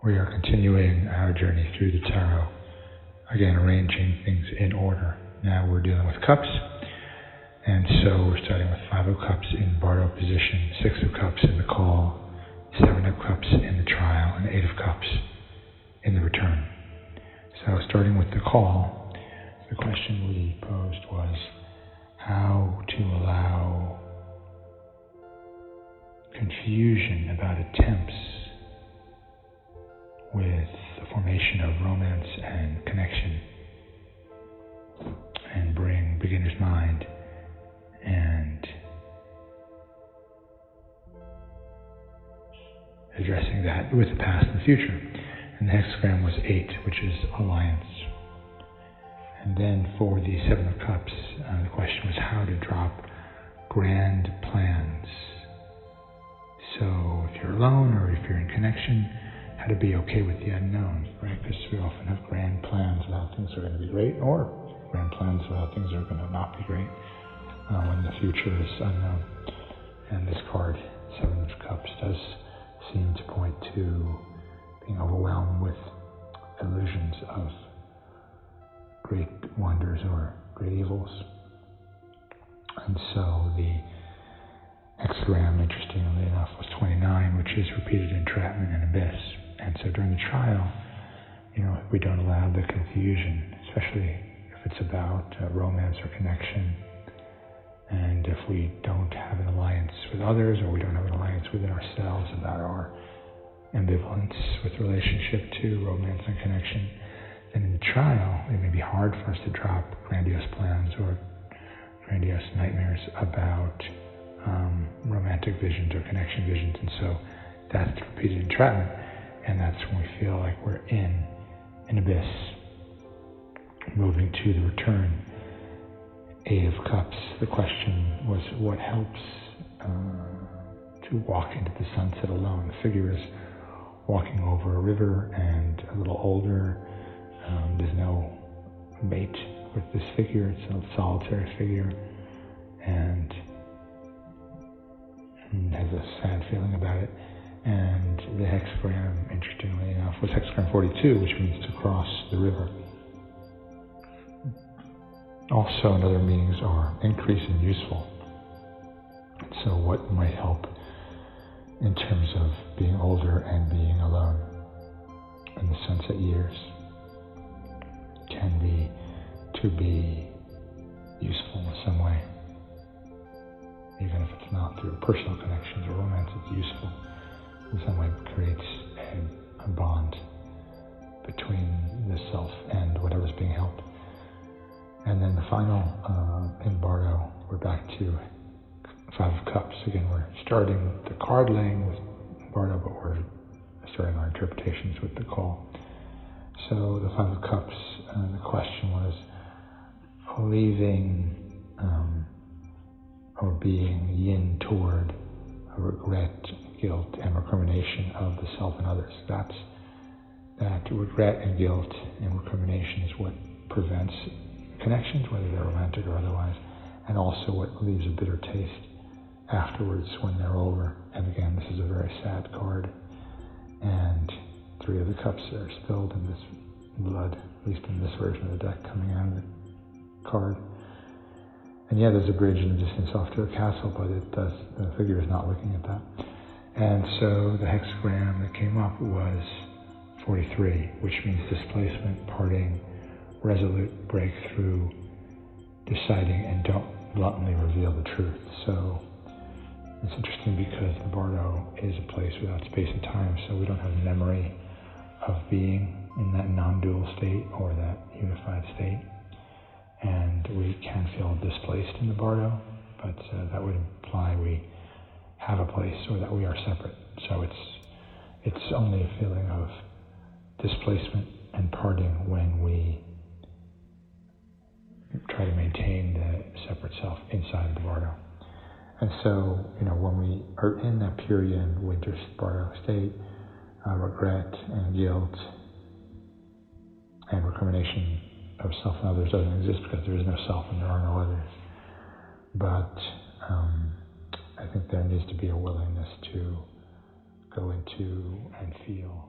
We are continuing our journey through the tarot, again arranging things in order. Now we're dealing with cups, and so we're starting with 5 of cups in bardo position, 6 of cups in the call, 7 of cups in the trial, and 8 of cups in the return. So starting with the call, the question we posed was how to allow confusion about attempts with the formation of romance and connection, and bring beginner's mind and addressing that with the past and the future. And the hexagram was 8, which is alliance. And then for the 7 of cups, the question was how to drop grand plans. So if you're alone or if you're in connection, how to be okay with the unknown, right? Because we often have grand plans about how things are going to be great, or grand plans about how things are going to not be great when the future is unknown. And this card, 7 of Cups, does seem to point to being overwhelmed with illusions of great wonders or great evils. And so the hexagram, interestingly enough, was 29, which is repeated entrapment and abyss. And so during the trial, if we don't allow the confusion, especially if it's about romance or connection, and if we don't have an alliance with others, or we don't have an alliance within ourselves about our ambivalence with relationship to romance and connection, then in the trial, it may be hard for us to drop grandiose plans or grandiose nightmares about romantic visions or connection visions. And so that's repeated entrapment, and that's when we feel like we're in an abyss. Moving to the return, 8 of Cups, the question was what helps to walk into the sunset alone. The figure is walking over a river and a little older. There's no mate with this figure. It's a solitary figure and has a sad feeling about it. And the hexagram, interestingly enough, was hexagram 42, which means to cross the river. Also, another meanings are increase and useful. So what might help in terms of being older and being alone in the sunset years can be to be useful in some way. Even if it's not through personal connections or romance, it's useful. In some way it creates a bond between the self and whatever's being helped. And then the final, in bardo, we're back to 5 of Cups. Again, we're starting the card laying with bardo, but we're starting our interpretations with the call. So the 5 of Cups, the question was leaving or being yin toward a regret, guilt, and recrimination of the self and others. That regret and guilt and recrimination is what prevents connections, whether they're romantic or otherwise, and also what leaves a bitter taste afterwards when they're over. And again, this is a very sad card, and 3 of the Cups are spilled in this blood, at least in this version of the deck coming out of the card. And yeah, there's a bridge in the distance off to a castle, but the figure is not looking at that. And so the hexagram that came up was 43, which means displacement, parting, resolute breakthrough, deciding, and don't bluntly reveal the truth. So it's interesting because the bardo is a place without space and time, so we don't have memory of being in that non-dual state or that unified state. And we can feel displaced in the bardo, but that would imply we have a place or that we are separate. So it's only a feeling of displacement and parting when we try to maintain the separate self inside of the bardo. And so, when we are in that Purian winter bardo state, regret and guilt and recrimination of self and others doesn't exist because there is no self and there are no others. But I think there needs to be a willingness to go into and feel